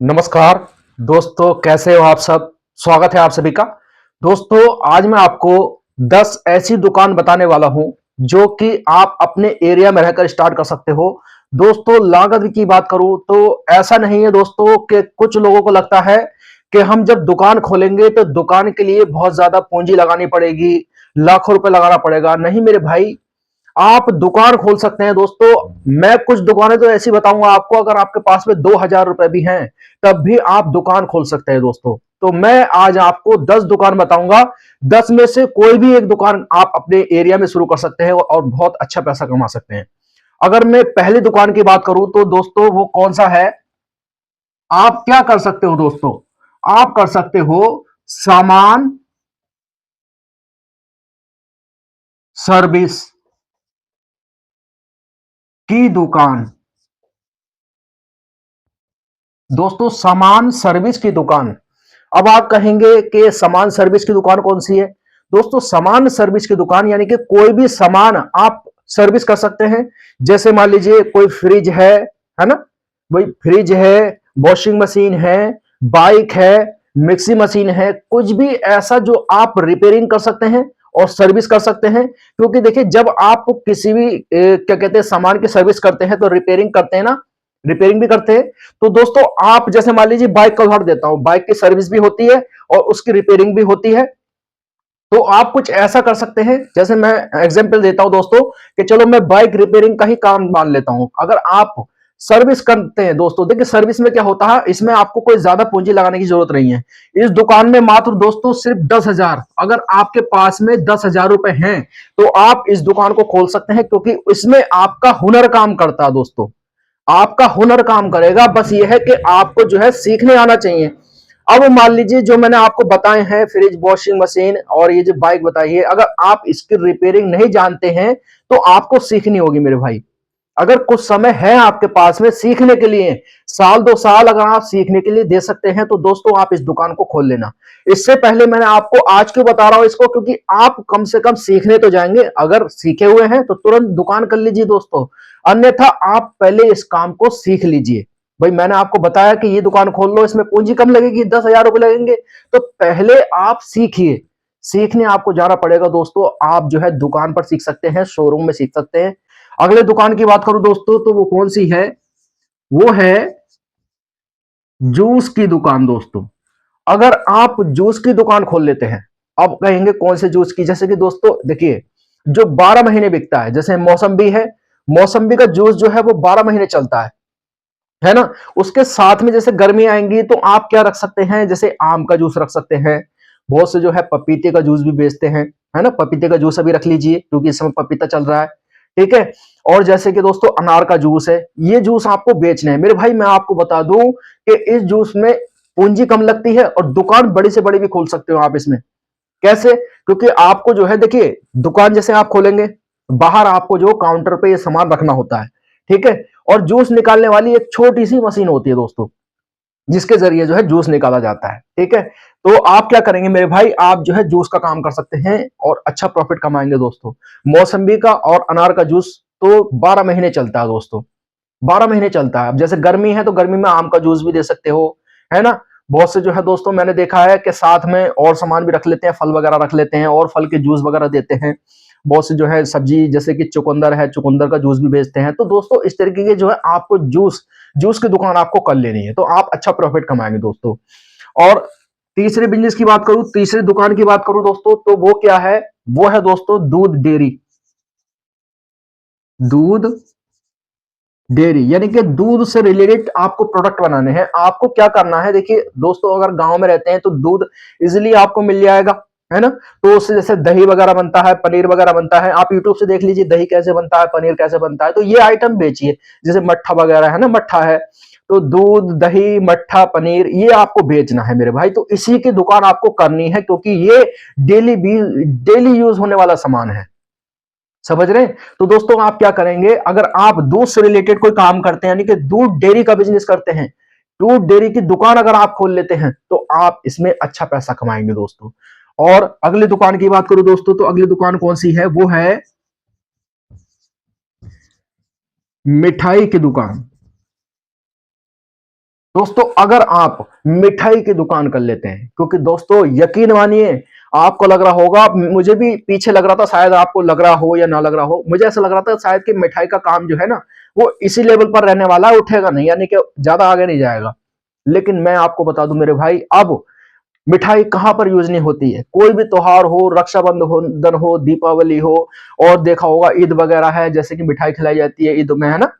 नमस्कार दोस्तों, कैसे हो आप सब। स्वागत है आप सभी का। दोस्तों, आज मैं आपको 10 ऐसी दुकान बताने वाला हूं जो कि आप अपने एरिया में रहकर स्टार्ट कर सकते हो। दोस्तों, लागत की बात करूं तो ऐसा नहीं है दोस्तों कि कुछ लोगों को लगता है कि हम जब दुकान खोलेंगे तो दुकान के लिए बहुत ज्यादा पूंजी लगानी पड़ेगी, लाखों रुपए लगाना पड़ेगा। नहीं मेरे भाई, आप दुकान खोल सकते हैं दोस्तों। मैं कुछ दुकानें तो ऐसी बताऊंगा आपको, अगर आपके पास में 2,000 रुपए भी हैं तब भी आप दुकान खोल सकते हैं दोस्तों। तो मैं आज आपको 10 दुकान बताऊंगा। 10 में से कोई भी एक दुकान आप अपने एरिया में शुरू कर सकते हैं और बहुत अच्छा पैसा कमा सकते हैं। अगर मैं पहली दुकान की बात करूं तो दोस्तों वो कौन सा है। आप क्या कर सकते हो दोस्तों, आप कर सकते हो सामान सर्विस की दुकान। दोस्तों, सामान सर्विस की दुकान। अब आप कहेंगे कि सामान सर्विस की दुकान कौन सी है। दोस्तों, सामान सर्विस की दुकान यानी कि कोई भी सामान आप सर्विस कर सकते हैं। जैसे मान लीजिए कोई फ्रिज है ना, वही फ्रिज है, वॉशिंग मशीन है, बाइक है, मिक्सी मशीन है, कुछ भी ऐसा जो आप रिपेयरिंग कर सकते हैं और सर्विस कर सकते हैं। क्योंकि देखिए, जब आप किसी भी क्या कहते हैं सामान की सर्विस करते हैं तो रिपेयरिंग करते हैं ना, रिपेयरिंग भी करते हैं। तो दोस्तों, आप जैसे मान लीजिए बाइक का उदाहरण देता हूं, बाइक की सर्विस भी होती है और उसकी रिपेयरिंग भी होती है। तो आप कुछ ऐसा कर सकते हैं, जैसे मैं एग्जांपल देता हूं दोस्तों कि चलो मैं बाइक रिपेयरिंग का ही काम मान लेता हूं। अगर आप सर्विस करते हैं दोस्तों, देखिए सर्विस में क्या होता है, इसमें आपको कोई ज्यादा पूंजी लगाने की जरूरत नहीं है। इस दुकान में मात्र दोस्तों सिर्फ 10,000, अगर आपके पास में 10,000 रुपए हैं तो आप इस दुकान को खोल सकते हैं, क्योंकि इसमें आपका हुनर काम करता है दोस्तों। आपका हुनर काम करेगा, बस ये है कि आपको जो है सीखने आना चाहिए। अब मान लीजिए जो मैंने आपको बताए हैं, फ्रिज, वॉशिंग मशीन और ये जो बाइक बताई है, अगर आप इसकी रिपेयरिंग नहीं जानते हैं तो आपको सीखनी होगी मेरे भाई। अगर कुछ समय है आपके पास में सीखने के लिए, साल 2 साल अगर आप सीखने के लिए दे सकते हैं तो दोस्तों आप इस दुकान को खोल लेना। इससे पहले मैंने आपको आज क्यों बता रहा हूं इसको, क्योंकि आप कम से कम सीखने तो जाएंगे। अगर सीखे हुए हैं तो तुरंत दुकान कर लीजिए दोस्तों, अन्यथा आप पहले इस काम को सीख लीजिए। भाई, मैंने आपको बताया कि ये दुकान खोल लो, इसमें पूंजी कम लगेगी, 10,000 रुपए लगेंगे। तो पहले आप सीखिए, सीखने आपको जाना पड़ेगा दोस्तों। आप जो है दुकान पर सीख सकते हैं, शोरूम में सीख सकते हैं। अगले दुकान की बात करूं दोस्तों तो वो कौन सी है, वो है जूस की दुकान दोस्तों। अगर आप जूस की दुकान खोल लेते हैं, आप कहेंगे कौन से जूस की, जैसे कि दोस्तों देखिए, जो 12 महीने बिकता है, जैसे मौसम्बी है, मौसम्बी का जूस जो है वो 12 महीने चलता है ना। उसके साथ में जैसे गर्मी आएंगी तो आप क्या रख सकते हैं, जैसे आम का जूस रख सकते हैं। बहुत से जो है पपीते का जूस भी बेचते हैं, है ना। पपीते का जूस अभी रख लीजिए क्योंकि इस समय पपीता चल रहा है, ठीक है। और जैसे कि दोस्तों अनार का जूस है, ये जूस आपको बेचने हैं मेरे भाई। मैं आपको बता दूं कि इस जूस में पूंजी कम लगती है और दुकान बड़ी से बड़ी भी खोल सकते हो आप इसमें। कैसे, क्योंकि आपको जो है देखिए, दुकान जैसे आप खोलेंगे, बाहर आपको जो काउंटर पे ये सामान रखना होता है, ठीक है। और जूस निकालने वाली एक छोटी सी मशीन होती है दोस्तों, जिसके जरिए जो है जूस निकाला जाता है, ठीक है। तो आप क्या करेंगे मेरे भाई, आप जो है जूस का काम कर सकते हैं और अच्छा प्रॉफिट कमाएंगे दोस्तों। मौसम्बी का और अनार का जूस तो 12 महीने चलता है दोस्तों, 12 महीने चलता है। अब जैसे गर्मी है तो गर्मी में आम का जूस भी दे सकते हो, है ना। बहुत से जो है दोस्तों मैंने देखा है कि साथ में और सामान भी रख लेते हैं, फल वगैरह रख लेते हैं और फल के जूस वगैरह देते हैं। बहुत से जो है सब्जी, जैसे कि चुकंदर है, चुकंदर का जूस भी बेचते हैं। तो दोस्तों इस तरीके के जो है आपको जूस जूस की दुकान आपको कर लेनी है, तो आप अच्छा प्रॉफिट कमाएंगे दोस्तों। और तीसरे बिजनेस की बात करूं, तीसरी दुकान की बात करूं दोस्तों, तो वो क्या है, वो है दोस्तों दूध डेयरी। दूध डेयरी यानी कि दूध से रिलेटेड आपको प्रोडक्ट बनाने हैं। आपको क्या करना है, देखिए दोस्तों, अगर गांव में रहते हैं तो दूध इजिली आपको मिल जाएगा, है ना। तो उससे जैसे दही वगैरह बनता है, पनीर वगैरह बनता है। आप यूट्यूब से देख लीजिए दही कैसे बनता है, पनीर कैसे बनता है, तो ये आइटम बेचिए। जैसे मट्ठा वगैरह है ना, मट्ठा है, तो दूध, दही, मट्ठा, पनीर, ये आपको बेचना है मेरे भाई। तो इसी की दुकान आपको करनी है, क्योंकि ये डेली डेली यूज होने वाला सामान है, समझ रहे हैं। तो दोस्तों आप क्या करेंगे, अगर आप दूध से रिलेटेड कोई काम करते हैं, यानी कि दूध डेयरी का बिजनेस करते हैं, दूध डेयरी की दुकान अगर आप खोल लेते हैं तो आप इसमें अच्छा पैसा कमाएंगे दोस्तों। और अगली दुकान की बात करूं दोस्तों, तो अगली दुकान कौन सी है, वो है मिठाई की दुकान। दोस्तों अगर आप मिठाई की दुकान कर लेते हैं, क्योंकि दोस्तों यकीन मानिए, आपको लग रहा होगा, मुझे भी पीछे लग रहा था, शायद आपको लग रहा हो या ना लग रहा हो, मुझे ऐसा लग रहा था शायद कि मिठाई का काम जो है ना वो इसी लेवल पर रहने वाला है, उठेगा नहीं, यानी कि ज्यादा आगे नहीं जाएगा। लेकिन मैं आपको बता दूं मेरे भाई, अब मिठाई कहां पर यूज नहीं होती है। कोई भी त्योहार हो, रक्षाबंधन हो, दीपावली हो, और देखा होगा ईद वगैरह है, जैसे कि मिठाई खिलाई जाती है ईद में, है ना,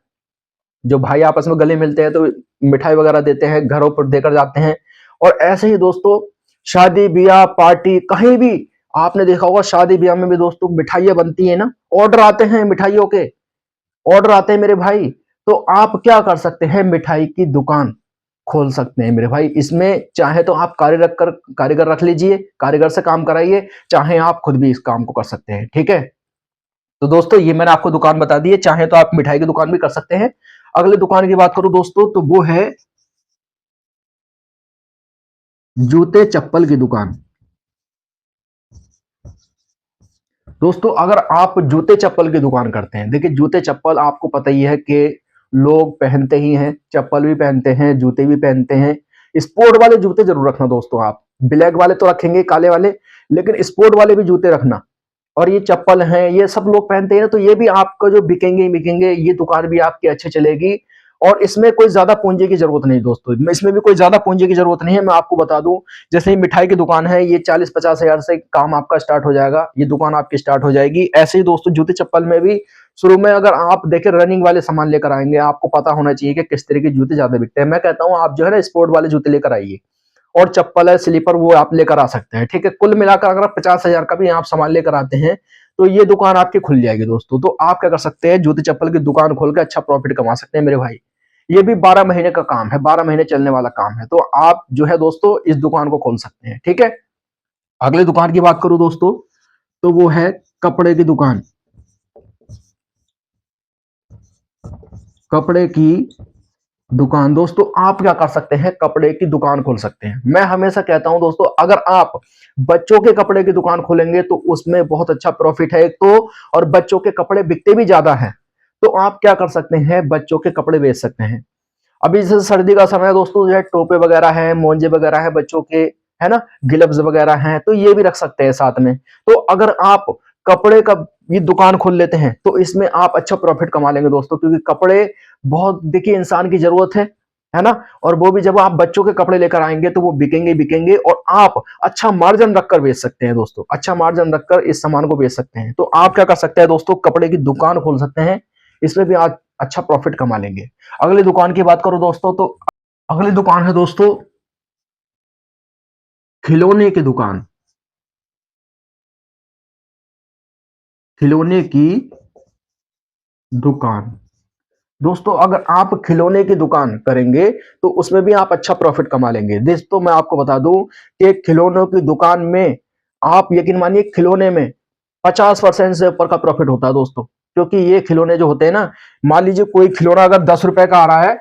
जो भाई आपस में गले मिलते हैं तो मिठाई वगैरह देते हैं, घरों पर देकर जाते हैं। और ऐसे ही दोस्तों शादी ब्याह पार्टी कहीं भी आपने देखा होगा, शादी ब्याह में भी दोस्तों मिठाइयां बनती है ना, ऑर्डर आते हैं मिठाइयों के, ऑर्डर आते हैं मेरे भाई। तो आप क्या कर सकते हैं, मिठाई की दुकान खोल सकते हैं मेरे भाई। इसमें चाहे तो आप कारीगर रख लीजिए, कारीगर से काम कराइए, चाहे आप खुद भी इस काम को कर सकते हैं, ठीक है। तो दोस्तों ये मैंने आपको दुकान बता दी है, चाहे तो आप मिठाई की दुकान भी कर सकते हैं। अगले दुकान की बात करूं दोस्तों, तो वो है जूते चप्पल की दुकान। दोस्तों अगर आप जूते चप्पल की दुकान करते हैं, देखिए जूते चप्पल आपको पता ही है कि लोग पहनते ही हैं, चप्पल भी पहनते हैं, जूते भी पहनते हैं। स्पोर्ट वाले जूते जरूर रखना दोस्तों, आप ब्लैक वाले तो रखेंगे, काले वाले, लेकिन स्पोर्ट वाले भी जूते रखना। और ये चप्पल हैं, ये सब लोग पहनते हैं, तो ये भी आपको जो बिकेंगे ही बिकेंगे, ये दुकान भी आपकी अच्छे चलेगी। और इसमें कोई ज्यादा पूंजी की जरूरत नहीं दोस्तों, इसमें भी कोई ज्यादा पूंजी की जरूरत नहीं है। मैं आपको बता दूं, जैसे ही मिठाई की दुकान है, ये 40-50 हजार से काम आपका स्टार्ट हो जाएगा, ये दुकान आपकी स्टार्ट हो जाएगी। ऐसे ही दोस्तों जूते चप्पल में भी शुरू में अगर आप देखें रनिंग वाले सामान लेकर आएंगे, आपको पता होना चाहिए कि किस तरह के जूते ज्यादा बिकते हैं। मैं कहता हूं आप जो है ना स्पोर्ट वाले जूते लेकर आइए, और चप्पल है स्लीपर वो आप लेकर आ सकते हैं, ठीक है। कुल मिलाकर अगर आप 50 हजार का भी आप सामान लेकर आते हैं, तो ये दुकान आपकी खुल जाएगी दोस्तों। तो आप क्या कर सकते हैं, जूते चप्पल की दुकान खोल के अच्छा प्रॉफिट कमा सकते हैं मेरे भाई। ये भी 12 महीने का काम है, 12 महीने चलने वाला काम है। तो आप जो है दोस्तों इस दुकान को खोल सकते हैं, ठीक है। अगले दुकान की बात करूं दोस्तों, तो वो है कपड़े की दुकान। कपड़े की दुकान दोस्तों आप क्या कर सकते हैं, कपड़े की दुकान खोल सकते हैं। मैं हमेशा कहता हूं दोस्तों, अगर आप बच्चों के कपड़े की दुकान खोलेंगे तो उसमें बहुत अच्छा प्रॉफिट है एक तो, और बच्चों के कपड़े बिकते भी ज्यादा हैं। तो आप क्या कर सकते हैं, बच्चों के कपड़े बेच सकते हैं। अभी जैसे सर्दी का समय है दोस्तों, जो है टोपे वगैरह हैं, मोजे वगैरह हैं बच्चों के, है ना, ग्लव्स वगैरह हैं, तो ये भी रख सकते हैं साथ में। तो अगर आप कपड़े का ये दुकान खोल लेते हैं, तो इसमें आप अच्छा प्रॉफिट कमा लेंगे दोस्तों, क्योंकि कपड़े बहुत देखिए इंसान की जरूरत है ना। और वो भी जब आप बच्चों के कपड़े लेकर आएंगे तो वो बिकेंगे बिकेंगे, और आप अच्छा मार्जिन रखकर बेच सकते हैं दोस्तों, अच्छा मार्जिन रखकर इस सामान को बेच सकते हैं। तो आप क्या कर सकते हैं दोस्तों, कपड़े की दुकान खोल सकते हैं, इसमें भी आप अच्छा प्रॉफिट कमा लेंगे। अगली दुकान की बात करो दोस्तों, तो अगली दुकान है दोस्तों खिलौने की दुकान। खिलौने की दुकान दोस्तों अगर आप खिलौने की दुकान करेंगे तो उसमें भी आप अच्छा प्रॉफिट कमा लेंगे। दोस्तों मैं आपको बता दूं कि खिलौनों की दुकान में आप यकीन मानिए, खिलौने में 50% से ऊपर का प्रॉफिट होता है दोस्तों। क्योंकि ये खिलौने जो होते हैं ना, मान लीजिए कोई खिलौना अगर 10 रुपए का आ रहा है,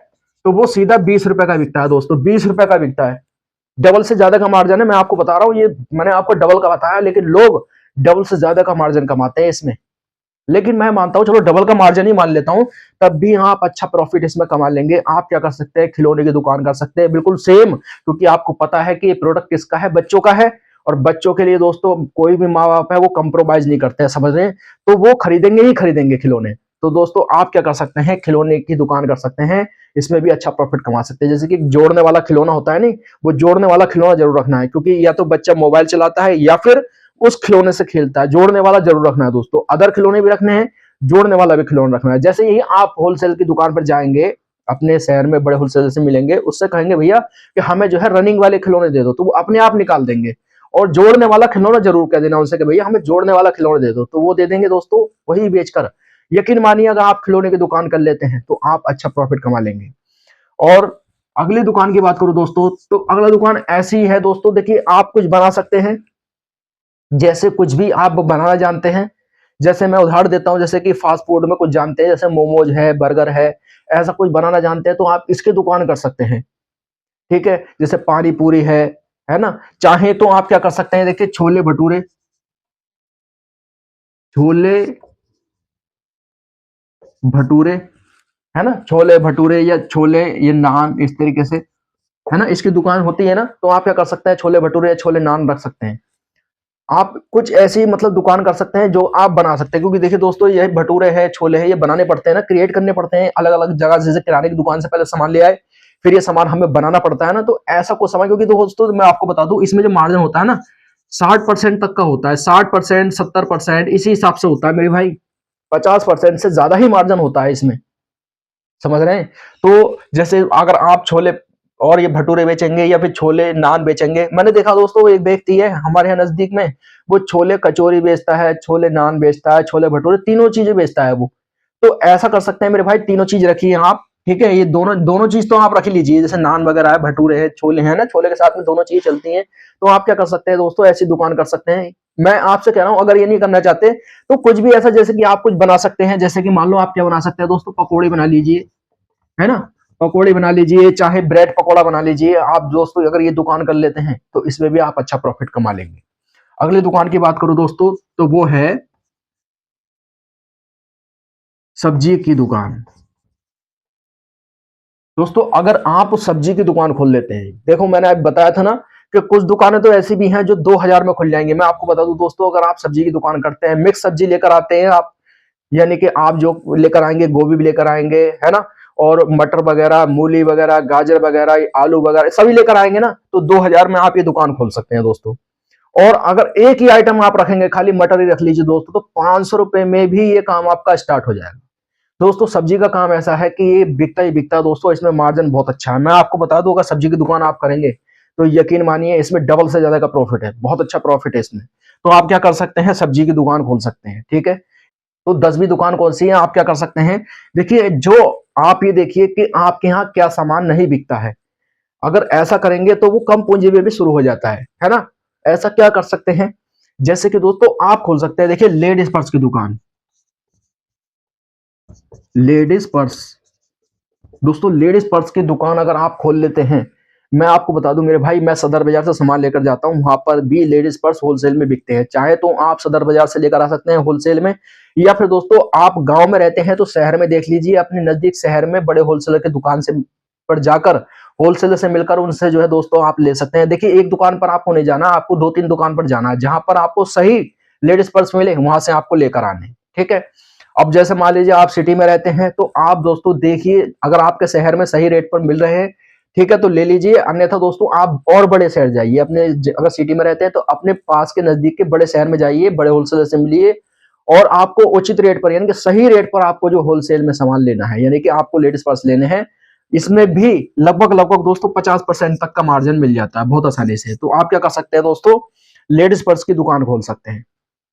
तो वो सीधा 20 रुपए का बिकता है दोस्तों, 20 रुपए का बिकता है। डबल से ज्यादा का मार्जिन है, मैं आपको बता रहा हूँ, ये मैंने आपको डबल का बताया, लेकिन लोग डबल से ज्यादा का मार्जिन कमाते हैं इसमें। लेकिन मैं मानता हूं, चलो डबल का मार्जिन ही मान लेता हूं, तब भी आप अच्छा प्रॉफिट इसमें कमा लेंगे। आप क्या कर सकते हैं, खिलौने की दुकान कर सकते हैं, बिल्कुल सेम, क्योंकि आपको पता है कि ये प्रोडक्ट किसका है, बच्चों का है। और बच्चों के लिए दोस्तों कोई भी माँ बाप है वो कंप्रोमाइज नहीं करते हैं, समझ रहे हैं, तो वो खरीदेंगे ही खरीदेंगे खिलौने। तो दोस्तों आप क्या कर सकते हैं, खिलौने की दुकान कर सकते हैं, इसमें भी अच्छा प्रॉफिट कमा सकते हैं। जैसे कि जोड़ने वाला खिलौना होता है नहीं, वो जोड़ने वाला खिलौना जरूर रखना है, क्योंकि या तो बच्चा मोबाइल चलाता है या फिर उस खिलौने से खेलता है, जोड़ने वाला जरूर रखना है दोस्तों। अदर खिलौने भी रखने हैं, जोड़ने वाला भी खिलौना रखना है। जैसे ही आप होलसेल की दुकान पर जाएंगे, अपने शहर में बड़े होलसेलर से मिलेंगे, उससे कहेंगे भैया कि हमें जो है रनिंग वाले खिलौने दे दो, तो वो अपने आप निकाल देंगे। और जोड़ने वाला खिलौना जरूर कह देना उनसे कि भैया हमें जोड़ने वाला खिलौना दे दो, तो वो दे देंगे दोस्तों, वही बेचकर। यकीन मानिए अगर आप खिलौने की दुकान कर लेते हैं तो आप अच्छा प्रॉफिट कमा लेंगे। और अगली दुकान की बात करूं दोस्तों, तो अगला दुकान ऐसी है दोस्तों, देखिए आप कुछ बना सकते हैं, जैसे कुछ भी आप बनाना जानते हैं। जैसे मैं उदाहरण देता हूं, जैसे कि फास्ट फूड में कुछ जानते हैं, जैसे मोमोज है, बर्गर है, ऐसा कुछ बनाना जानते हैं तो आप इसकी दुकान कर सकते हैं, ठीक है। जैसे पानी पूरी है ना। चाहे तो आप क्या कर सकते हैं, देखिए छोले भटूरे, छोले भटूरे, है ना, छोले भटूरे या छोले ये नान, इस तरीके से है ना, इसकी दुकान होती है ना, तो आप क्या कर सकते हैं, छोले भटूरे या छोले नान रख सकते हैं। आप कुछ ऐसी मतलब दुकान कर सकते हैं जो आप बना सकते हैं, क्योंकि देखिए दोस्तों, ये भटूरे हैं, छोले हैं, ये बनाने पड़ते हैं ना, क्रिएट करने पड़ते हैं अलग अलग जगह से। जैसे किराने की दुकान से पहले सामान ले आए, फिर ये सामान हमें बनाना पड़ता है ना, तो ऐसा कुछ सामान, क्योंकि दोस्तों मैं आपको बता दूं, इसमें जो मार्जिन होता है ना, 60% तक का होता है। 60%, 70% इसी हिसाब से होता है मेरे भाई। 50% से ज्यादा ही मार्जिन होता है इसमें, समझ रहे हैं। तो जैसे अगर आप छोले और ये भटूरे बेचेंगे या फिर छोले नान बेचेंगे, मैंने देखा दोस्तों, एक व्यक्ति है हमारे यहाँ नजदीक में, वो छोले कचौरी बेचता है, छोले नान बेचता है, छोले भटूरे, तीनों चीजें बेचता है वो। तो ऐसा कर सकते हैं मेरे भाई, तीनों चीज रखिए आप, ठीक है। ये दोनों दोनों चीज तो आप रख ही लीजिए, जैसे नान वगैरह है, भटूरे है, छोले हैं ना, छोले के साथ में दोनों चीजें चलती हैं। तो आप क्या कर सकते हैं दोस्तों, ऐसी दुकान कर सकते हैं। मैं आपसे कह रहा हूं, अगर ये नहीं करना चाहते तो कुछ भी ऐसा, जैसे कि आप कुछ बना सकते हैं, जैसे कि मान लो आप क्या बना सकते हैं दोस्तों, पकौड़े बना लीजिए, है ना। पकौड़े बना लीजिए, चाहे ब्रेड पकौड़ा बना लीजिए आप दोस्तों। अगर ये दुकान कर लेते हैं तो इसमें भी आप अच्छा प्रॉफिट कमा लेंगे। अगली दुकान की बात करूं दोस्तों, तो वो है सब्जी की दुकान। दोस्तों अगर आप सब्जी की दुकान खोल लेते हैं, देखो मैंने अब बताया था ना कि कुछ दुकानें तो ऐसी भी हैं जो 2000 में खुल जाएंगे। मैं आपको बता दूं दोस्तों, अगर आप सब्जी की दुकान करते हैं, मिक्स सब्जी लेकर आते हैं आप, यानी कि आप जो लेकर आएंगे, गोभी भी लेकर आएंगे, है ना, और मटर वगैरह, मूली वगैरह, गाजर वगैरह, आलू वगैरह सभी लेकर आएंगे ना, तो 2000 में आप ये दुकान खोल सकते हैं दोस्तों। और अगर एक ही आइटम आप रखेंगे, खाली मटर ही रख लीजिए दोस्तों, तो 500 रुपए में भी ये काम आपका स्टार्ट हो जाएगा। दोस्तों सब्जी का काम ऐसा है कि ये बिकता ही बिकता है दोस्तों, इसमें मार्जिन बहुत अच्छा है। मैं आपको बता दूं, अगर सब्जी की दुकान आप करेंगे तो यकीन मानिए इसमें डबल से ज्यादा का प्रॉफिट है, बहुत अच्छा प्रॉफिट है इसमें। तो आप क्या कर सकते हैं, सब्जी की दुकान खोल सकते हैं, ठीक है। तो 10वीं दुकान कौन सी है, आप क्या कर सकते हैं, देखिए जो आप ये देखिए कि आपके यहाँ क्या सामान नहीं बिकता है। अगर ऐसा करेंगे तो वो कम पूंजी में भी शुरू हो जाता है ना। ऐसा क्या कर सकते हैं, जैसे कि दोस्तों आप खोल सकते हैं, देखिए लेडीज पर्स की दुकान। लेडीज पर्स, दोस्तों लेडीज पर्स की दुकान अगर आप खोल लेते हैं, मैं आपको बता दूं मेरे भाई, मैं सदर बाजार से सामान लेकर जाता हूं, वहां पर भी लेडीज पर्स होलसेल में बिकते हैं। चाहे तो आप सदर बाजार से लेकर आ सकते हैं होलसेल में, या फिर दोस्तों आप गांव में रहते हैं तो शहर में देख लीजिए, अपने नजदीक शहर में बड़े होलसेलर की दुकान से पर जाकर, होलसेलर से मिलकर उनसे जो है दोस्तों आप ले सकते हैं। देखिए एक दुकान पर आपको नहीं जाना, आपको 2-3 दुकान पर जाना है, जहां पर आपको सही लेडीज पर्स मिले वहां से आपको लेकर आने, ठीक है। अब जैसे मान लीजिए आप सिटी में रहते हैं, तो आप दोस्तों देखिए, अगर आपके शहर में सही रेट पर मिल रहे हैं, ठीक है, तो ले लीजिए। अन्यथा दोस्तों आप और बड़े शहर जाइए, अपने अगर सिटी में रहते हैं तो अपने पास के नजदीक के बड़े शहर में जाइए, बड़े होलसेलर से मिलिए, और आपको उचित रेट पर, यानी कि सही रेट पर आपको जो होलसेल में सामान लेना है, यानी कि आपको लेडीज पर्स लेने हैं, इसमें भी लगभग लगभग दोस्तों 50% तक का मार्जिन मिल जाता है बहुत आसानी से। तो आप क्या कर सकते हैं दोस्तों, लेडीज पर्स की दुकान खोल सकते हैं।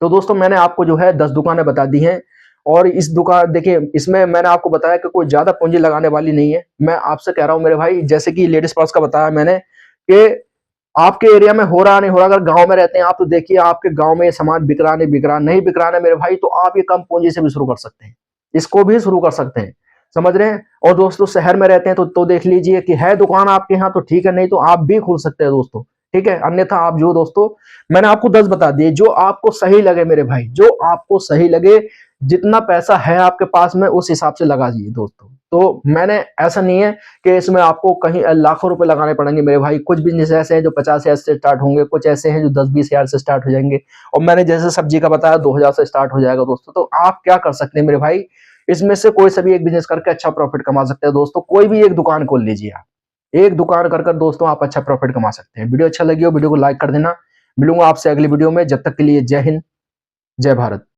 तो दोस्तों मैंने आपको जो है 10 दुकानें बता दी हैं, और इस दुकान देखिए, इसमें मैंने आपको बताया कि कोई ज्यादा पूंजी लगाने वाली नहीं है। मैं आपसे कह रहा हूं मेरे भाई, जैसे कि लेडीज पर्स का बताया मैंने, कि आपके एरिया में हो रहा नहीं हो रहा, अगर गांव में रहते हैं आप तो देखिए आपके गांव में ये सामान बिक रहा नहीं बिक रहा, नहीं बिक रहा है मेरे भाई, तो आप ये कम पूंजी से भी शुरू कर सकते हैं, इसको भी शुरू कर सकते हैं, समझ रहे हैं। और दोस्तों शहर में रहते हैं तो देख लीजिए कि है दुकान आपके यहाँ तो ठीक है, नहीं तो आप भी खोल सकते हैं दोस्तों, ठीक है। अन्यथा आप जो दोस्तों, मैंने आपको 10 बता दिए, जो आपको सही लगे मेरे भाई, जो आपको सही लगे, जितना पैसा है आपके पास में उस हिसाब से लगा दीजिए दोस्तों। तो मैंने, ऐसा नहीं है कि इसमें आपको कहीं लाखों रुपए लगाने पड़ेंगे मेरे भाई। कुछ बिजनेस ऐसे हैं जो 50,000 से स्टार्ट होंगे, कुछ ऐसे हैं जो 10-20,000 से स्टार्ट हो जाएंगे, और मैंने जैसे सब्जी का बताया 2000 से स्टार्ट हो जाएगा दोस्तों। तो आप क्या कर सकते हैं मेरे भाई, इसमें से कोई सा भी एक बिजनेस करके अच्छा प्रॉफिट कमा सकते हैं दोस्तों। कोई भी एक दुकान खोल लीजिए आप, एक दुकान कर कर दोस्तों आप अच्छा प्रॉफिट कमा सकते हैं। वीडियो अच्छा लगी हो वीडियो को लाइक कर देना। मिलूंगा आपसे अगली वीडियो में, जब तक के लिए जय हिंद, जय भारत।